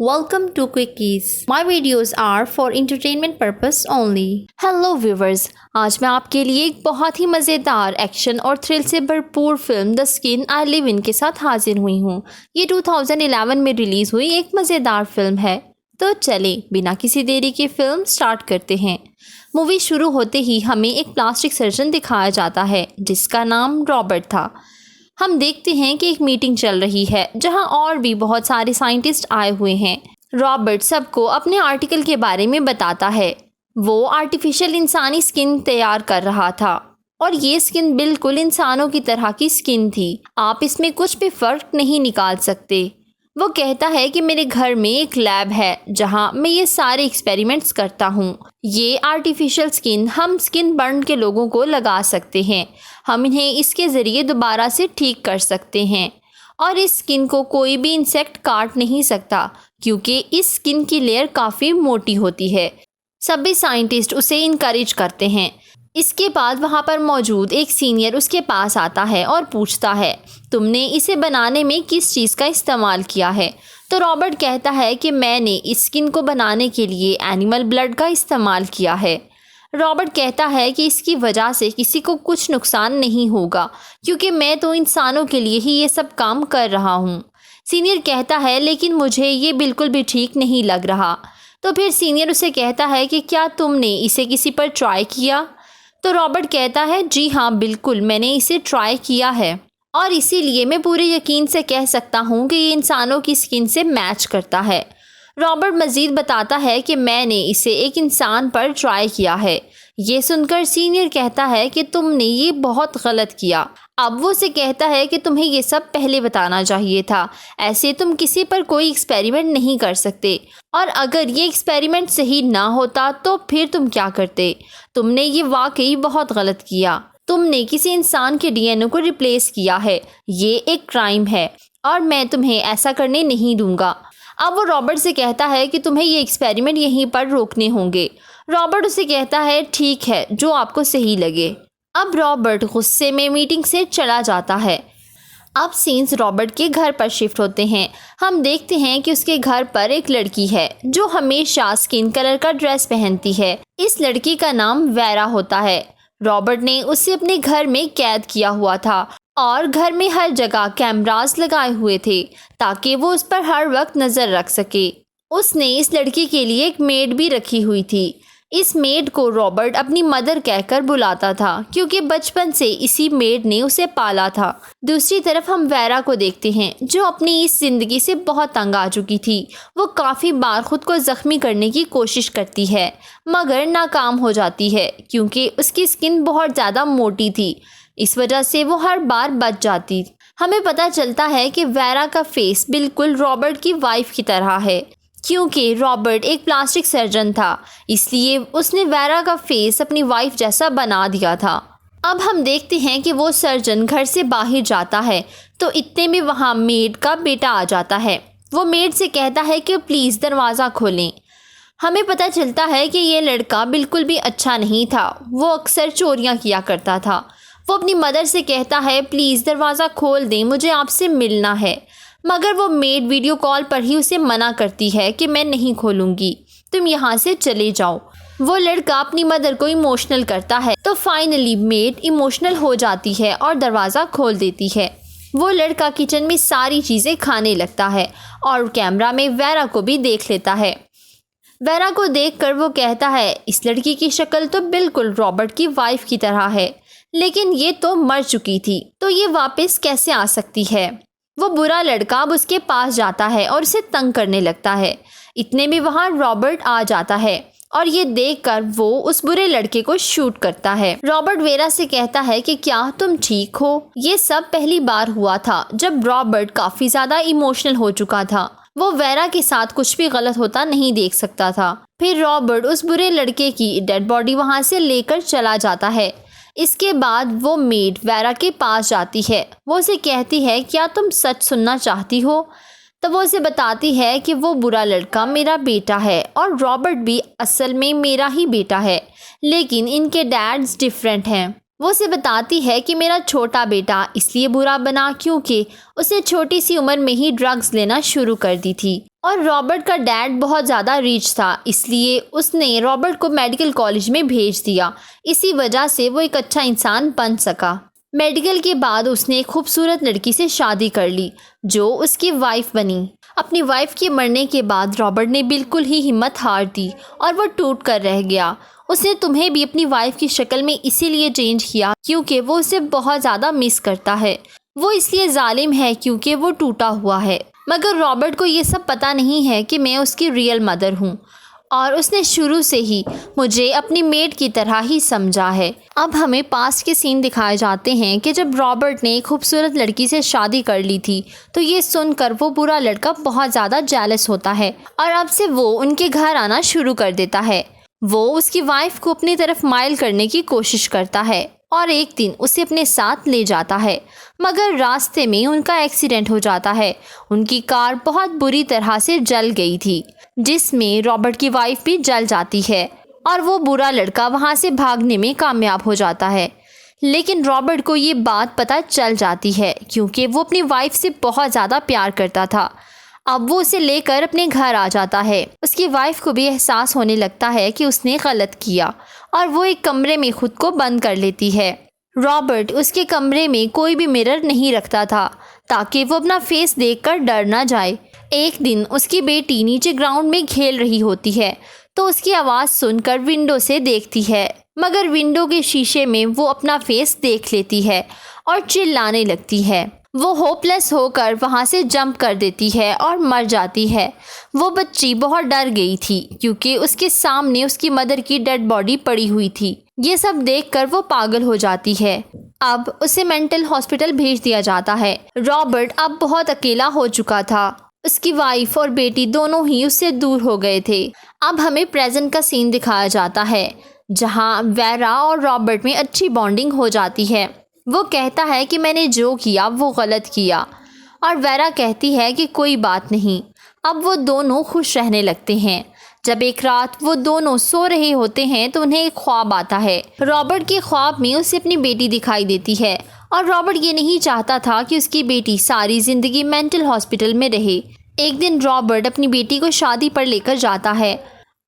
Welcome to Quickies. My videos are for entertainment purpose only. Hello viewers, आज मैं आपके लिए एक बहुत ही मज़ेदार एक्शन और थ्रिल से भरपूर film the skin I live in के साथ हाजिर हुई हूँ। ये 2011 में रिलीज़ हुई एक मज़ेदार फिल्म है। तो चलें बिना किसी देरी के फिल्म स्टार्ट करते हैं। मूवी शुरू होते ही हमें एक प्लास्टिक सर्जन दिखाया जाता है जिसका नाम रॉबर्ट था। हम देखते हैं कि एक मीटिंग चल रही है जहां और भी बहुत सारे साइंटिस्ट आए हुए हैं। रॉबर्ट सबको अपने आर्टिकल के बारे में बताता है। वो आर्टिफिशियल इंसानी स्किन तैयार कर रहा था और ये स्किन बिल्कुल इंसानों की तरह की स्किन थी। आप इसमें कुछ भी फ़र्क नहीं निकाल सकते। वो कहता है कि मेरे घर में एक लैब है जहां मैं ये सारे एक्सपेरिमेंट्स करता हूं। ये आर्टिफिशियल स्किन हम स्किन बर्न के लोगों को लगा सकते हैं। हम इन्हें इसके ज़रिए दोबारा से ठीक कर सकते हैं और इस स्किन को कोई भी इंसेक्ट काट नहीं सकता क्योंकि इस स्किन की लेयर काफ़ी मोटी होती है। सभी साइंटिस्ट उसे इनकरेज करते हैं। इसके बाद वहाँ पर मौजूद एक सीनियर उसके पास आता है और पूछता है, तुमने इसे बनाने में किस चीज़ का इस्तेमाल किया है? तो रॉबर्ट कहता है कि मैंने इस स्किन को बनाने के लिए एनिमल ब्लड का इस्तेमाल किया है। रॉबर्ट कहता है कि इसकी वजह से किसी को कुछ नुकसान नहीं होगा क्योंकि मैं तो इंसानों के लिए ही ये सब काम कर रहा हूँ। सीनियर कहता है लेकिन मुझे ये बिल्कुल भी ठीक नहीं लग रहा। तो फिर सीनियर उसे कहता है कि क्या तुमने इसे किसी पर ट्राई किया? तो रॉबर्ट कहता है जी हाँ बिल्कुल, मैंने इसे ट्राई किया है और इसीलिए मैं पूरे यकीन से कह सकता हूँ कि ये इंसानों की स्किन से मैच करता है। रॉबर्ट मज़ीद बताता है कि मैंने इसे एक इंसान पर ट्राई किया है। ये सुनकर सीनियर कहता है कि तुमने ये बहुत गलत किया। अब वो उसे कहता है कि तुम्हें ये सब पहले बताना चाहिए था। ऐसे तुम किसी पर कोई एक्सपेरिमेंट नहीं कर सकते और अगर ये एक्सपेरिमेंट सही ना होता तो फिर तुम क्या करते? तुमने ये वाकई बहुत गलत किया। तुमने किसी इंसान के डीएनए को रिप्लेस किया है। ये एक क्राइम है और मैं तुम्हें ऐसा करने नहीं दूंगा। अब वो रॉबर्ट से कहता है कि तुम्हें ये एक्सपेरिमेंट यहीं पर रोकने होंगे। रॉबर्ट उसे कहता है ठीक है, जो आपको सही लगे। अब रॉबर्ट गुस्से में मीटिंग से चला जाता है। अब सीन्स रॉबर्ट के घर पर शिफ्ट होते हैं। हम देखते हैं कि उसके घर पर एक लड़की है जो हमेशा स्किन कलर का ड्रेस पहनती है। इस लड़की का नाम वेरा होता है। रॉबर्ट ने उसे अपने घर में कैद किया हुआ था और घर में हर जगह कैमरास लगाए हुए थे ताकि वो उस पर हर वक्त नज़र रख सके। उसने इस लड़की के लिए एक मेड भी रखी हुई थी। इस मेड को रॉबर्ट अपनी मदर कहकर बुलाता था क्योंकि बचपन से इसी मेड ने उसे पाला था। दूसरी तरफ हम वेरा को देखते हैं जो अपनी इस ज़िंदगी से बहुत तंग आ चुकी थी। वो काफ़ी बार खुद को ज़ख्मी करने की कोशिश करती है मगर नाकाम हो जाती है क्योंकि उसकी स्किन बहुत ज़्यादा मोटी थी। इस वजह से वो हर बार बच जाती। हमें पता चलता है कि वेरा का फेस बिल्कुल रॉबर्ट की वाइफ की तरह है क्योंकि रॉबर्ट एक प्लास्टिक सर्जन था, इसलिए उसने वेरा का फेस अपनी वाइफ जैसा बना दिया था। अब हम देखते हैं कि वो सर्जन घर से बाहर जाता है तो इतने में वहाँ मेड का बेटा आ जाता है। वो मेड से कहता है कि प्लीज़ दरवाज़ा खोलें। हमें पता चलता है कि ये लड़का बिल्कुल भी अच्छा नहीं था। वो अक्सर चोरियाँ किया करता था। वो अपनी मदर से कहता है प्लीज़ दरवाज़ा खोल दें, मुझे आपसे मिलना है। मगर वो मेड वीडियो कॉल पर ही उसे मना करती है कि मैं नहीं खोलूँगी, तुम यहाँ से चले जाओ। वो लड़का अपनी मदर को इमोशनल करता है तो फाइनली मेड इमोशनल हो जाती है और दरवाज़ा खोल देती है। वो लड़का किचन में सारी चीज़ें खाने लगता है और कैमरा में वेरा को भी देख लेता है। वेरा को देखकर वो कहता है इस लड़की की शक्ल तो बिल्कुल रॉबर्ट की वाइफ की तरह है, लेकिन ये तो मर चुकी थी तो ये वापस कैसे आ सकती है? वो बुरा लड़का अब उसके पास जाता है और उसे तंग करने लगता है। इतने में वहाँ रॉबर्ट आ जाता है और ये देखकर वो उस बुरे लड़के को शूट करता है। रॉबर्ट वेरा से कहता है कि क्या तुम ठीक हो? ये सब पहली बार हुआ था जब रॉबर्ट काफ़ी ज़्यादा इमोशनल हो चुका था। वो वेरा के साथ कुछ भी गलत होता नहीं देख सकता था। फिर रॉबर्ट उस बुरे लड़के की डेड बॉडी वहाँ से लेकर चला जाता है। इसके बाद वो मेड वेरा के पास जाती है। वो उसे कहती है क्या तुम सच सुनना चाहती हो? तब वो उसे बताती है कि वो बुरा लड़का मेरा बेटा है और रॉबर्ट भी असल में मेरा ही बेटा है, लेकिन इनके डैड्स डिफरेंट हैं। वो उसे बताती है कि मेरा छोटा बेटा इसलिए बुरा बना क्योंकि उसने छोटी सी उम्र में ही ड्रग्स लेना शुरू कर दी थी। और रॉबर्ट का डैड बहुत ज़्यादा रिच था, इसलिए उसने रॉबर्ट को मेडिकल कॉलेज में भेज दिया। इसी वजह से वो एक अच्छा इंसान बन सका। मेडिकल के बाद उसने एक खूबसूरत लड़की से शादी कर ली जो उसकी वाइफ बनी। अपनी वाइफ के मरने के बाद रॉबर्ट ने बिल्कुल ही हिम्मत हार दी और वो टूट कर रह गया। उसने तुम्हें भी अपनी वाइफ की शक्ल में इसीलिए चेंज किया क्योंकि वो उसे बहुत ज़्यादा मिस करता है। वो इसलिए जालिम है क्योंकि वो टूटा हुआ है। मगर रॉबर्ट को ये सब पता नहीं है कि मैं उसकी रियल मदर हूँ और उसने शुरू से ही मुझे अपनी मेड की तरह ही समझा है। अब हमें पास्ट के सीन दिखाए जाते हैं कि जब रॉबर्ट ने एक खूबसूरत लड़की से शादी कर ली थी तो ये सुनकर वो बुरा लड़का बहुत ज़्यादा जेलस होता है और अब से वो उनके घर आना शुरू कर देता है। वो उसकी वाइफ को अपनी तरफ माइल करने की कोशिश करता है और एक दिन उसे अपने साथ ले जाता है, मगर रास्ते में उनका एक्सीडेंट हो जाता है। उनकी कार बहुत बुरी तरह से जल गई थी, जिसमें रॉबर्ट की वाइफ भी जल जाती है और वो बुरा लड़का वहां से भागने में कामयाब हो जाता है। लेकिन रॉबर्ट को ये बात पता चल जाती है क्योंकि वो अपनी वाइफ से बहुत ज़्यादा प्यार करता था। अब वो उसे लेकर अपने घर आ जाता है। उसकी वाइफ को भी एहसास होने लगता है कि उसने गलत किया और वो एक कमरे में खुद को बंद कर लेती है। रॉबर्ट उसके कमरे में कोई भी मिरर नहीं रखता था ताकि वो अपना फेस देखकर डर ना जाए। एक दिन उसकी बेटी नीचे ग्राउंड में खेल रही होती है तो उसकी आवाज़ सुनकर विंडो से देखती है, मगर विंडो के शीशे में वो अपना फेस देख लेती है और चिल्लाने लगती है। वो होपलेस होकर वहाँ से जंप कर देती है और मर जाती है। वो बच्ची बहुत डर गई थी क्योंकि उसके सामने उसकी मदर की डेड बॉडी पड़ी हुई थी। ये सब देखकर वो पागल हो जाती है। अब उसे मेंटल हॉस्पिटल भेज दिया जाता है। रॉबर्ट अब बहुत अकेला हो चुका था। उसकी वाइफ और बेटी दोनों ही उससे दूर हो गए थे। अब हमें प्रेजेंट का सीन दिखाया जाता है जहाँ वेरा और रॉबर्ट में अच्छी बॉन्डिंग हो जाती है। वो कहता है कि मैंने जो किया वो गलत किया और वेरा कहती है कि कोई बात नहीं। अब वो दोनों खुश रहने लगते हैं। जब एक रात वो दोनों सो रहे होते हैं तो उन्हें एक ख्वाब आता है। रॉबर्ट के ख्वाब में उसे अपनी बेटी दिखाई देती है और रॉबर्ट ये नहीं चाहता था कि उसकी बेटी सारी ज़िंदगी मेंटल हॉस्पिटल में रहे। एक दिन रॉबर्ट अपनी बेटी को शादी पर लेकर जाता है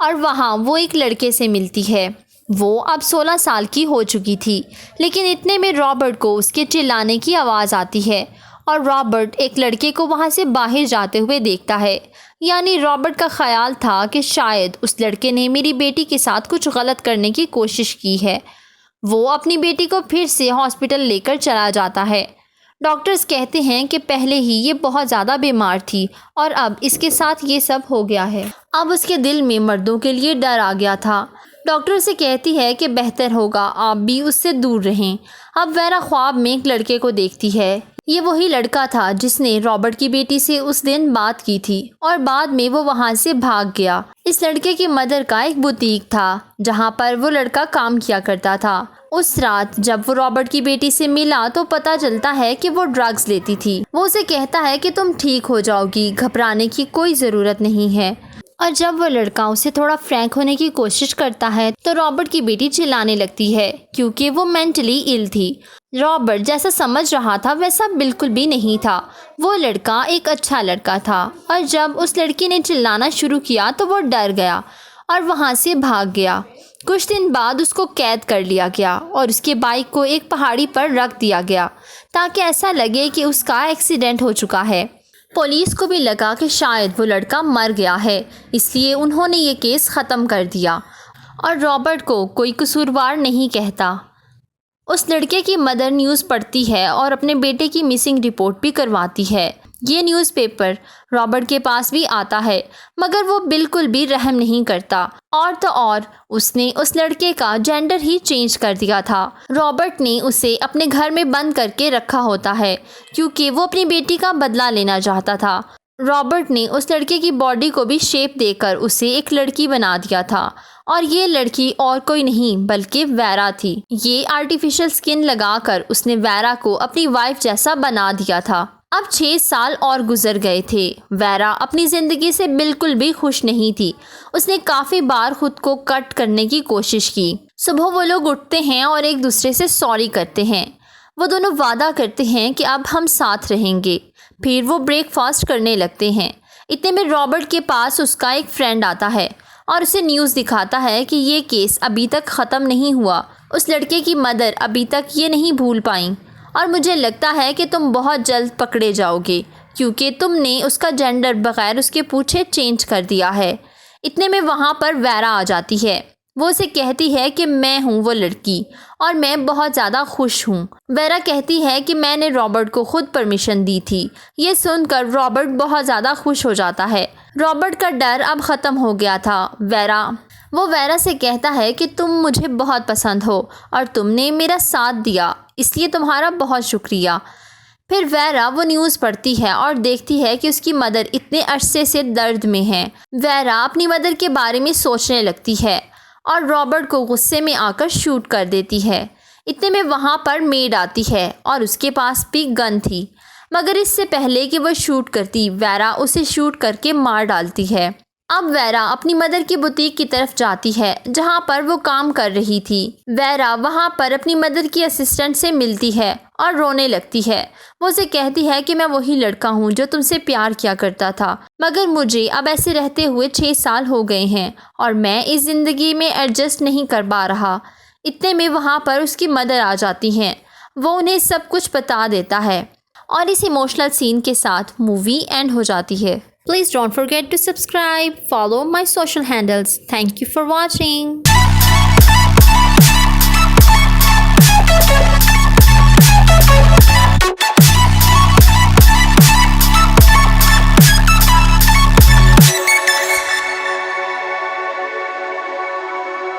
और वहाँ वो एक लड़के से मिलती है। वो अब 16 साल की हो चुकी थी, लेकिन इतने में रॉबर्ट को उसके चिल्लाने की आवाज़ आती है और रॉबर्ट एक लड़के को वहाँ से बाहर जाते हुए देखता है। यानी रॉबर्ट का ख्याल था कि शायद उस लड़के ने मेरी बेटी के साथ कुछ गलत करने की कोशिश की है। वो अपनी बेटी को फिर से हॉस्पिटल लेकर चला जाता है। डॉक्टर्स कहते हैं कि पहले ही ये बहुत ज़्यादा बीमार थी और अब इसके साथ ये सब हो गया है। अब उसके दिल में मर्दों के लिए डर आ गया था। डॉक्टर से कहती है कि बेहतर होगा आप भी उससे दूर रहें। अब वेरा ख्वाब में एक लड़के को देखती है। ये वही लड़का था जिसने रॉबर्ट की बेटी से उस दिन बात की थी और बाद में वो वहाँ से भाग गया। इस लड़के की मदर का एक बुटीक था जहाँ पर वो लड़का काम किया करता था। उस रात जब वो रॉबर्ट की बेटी से मिला तो पता चलता है कि वो ड्रग्स लेती थी। वो उसे कहता है कि तुम ठीक हो जाओगी, घबराने की कोई ज़रूरत नहीं है। और जब वो लड़का उसे थोड़ा फ्रैंक होने की कोशिश करता है तो रॉबर्ट की बेटी चिल्लाने लगती है क्योंकि वो मेंटली इल थी। रॉबर्ट जैसा समझ रहा था वैसा बिल्कुल भी नहीं था। वो लड़का एक अच्छा लड़का था और जब उस लड़की ने चिल्लाना शुरू किया तो वो डर गया और वहाँ से भाग गया। कुछ दिन बाद उसको कैद कर लिया गया और उसके बाइक को एक पहाड़ी पर रख दिया गया ताकि ऐसा लगे कि उसका एक्सीडेंट हो चुका है। पुलिस को भी लगा कि शायद वो लड़का मर गया है, इसलिए उन्होंने ये केस ख़त्म कर दिया और रॉबर्ट को कोई कसूरवार नहीं कहता। उस लड़के की मदर न्यूज़ पढ़ती है और अपने बेटे की मिसिंग रिपोर्ट भी करवाती है। ये न्यूज़पेपर रॉबर्ट के पास भी आता है, मगर वो बिल्कुल भी रहम नहीं करता और तो और उसने उस लड़के का जेंडर ही चेंज कर दिया था। रॉबर्ट ने उसे अपने घर में बंद करके रखा होता है क्योंकि वो अपनी बेटी का बदला लेना चाहता था। रॉबर्ट ने उस लड़के की बॉडी को भी शेप देकर उसे एक लड़की बना दिया था और ये लड़की और कोई नहीं बल्कि वेरा थी। ये आर्टिफिशियल स्किन लगाकर उसने वेरा को अपनी वाइफ जैसा बना दिया था। अब 6 साल और गुजर गए थे। वेरा अपनी ज़िंदगी से बिल्कुल भी खुश नहीं थी। उसने काफ़ी बार खुद को कट करने की कोशिश की। सुबह वो लोग उठते हैं और एक दूसरे से सॉरी करते हैं। वो दोनों वादा करते हैं कि अब हम साथ रहेंगे। फिर वो ब्रेकफास्ट करने लगते हैं। इतने में रॉबर्ट के पास उसका एक फ्रेंड आता है और उसे न्यूज़ दिखाता है कि ये केस अभी तक ख़त्म नहीं हुआ। उस लड़के की मदर अभी तक ये नहीं भूल पाई और मुझे लगता है कि तुम बहुत जल्द पकड़े जाओगे क्योंकि तुमने उसका जेंडर बगैर उसके पूछे चेंज कर दिया है। इतने में वहाँ पर वेरा आ जाती है। वो उसे कहती है कि मैं हूँ वो लड़की और मैं बहुत ज़्यादा खुश हूँ। वेरा कहती है कि मैंने रॉबर्ट को खुद परमिशन दी थी। ये सुनकर रॉबर्ट बहुत ज़्यादा खुश हो जाता है। रॉबर्ट का डर अब ख़त्म हो गया था। वो वेरा से कहता है कि तुम मुझे बहुत पसंद हो और तुमने मेरा साथ दिया, इसलिए तुम्हारा बहुत शुक्रिया। फिर वेरा वो न्यूज़ पढ़ती है और देखती है कि उसकी मदर इतने अरसे से दर्द में है। वेरा अपनी मदर के बारे में सोचने लगती है और रॉबर्ट को गुस्से में आकर शूट कर देती है। इतने में वहाँ पर मेड आती है और उसके पास भी गन थी, मगर इससे पहले कि वह शूट करती, वेरा उसे शूट करके मार डालती है। अब वेरा अपनी मदर की बुटीक की तरफ जाती है जहाँ पर वो काम कर रही थी। वेरा वहाँ पर अपनी मदर की असिस्टेंट से मिलती है और रोने लगती है। वो उसे कहती है कि मैं वही लड़का हूँ जो तुमसे प्यार किया करता था, मगर मुझे अब ऐसे रहते हुए 6 साल हो गए हैं और मैं इस ज़िंदगी में एडजस्ट नहीं कर पा रहा। इतने में वहाँ पर उसकी मदर आ जाती हैं। वो उन्हें सब कुछ बता देता है और इस इमोशनल सीन के साथ मूवी एंड हो जाती है। Please don't forget to subscribe, follow my social handles. Thank you for watching.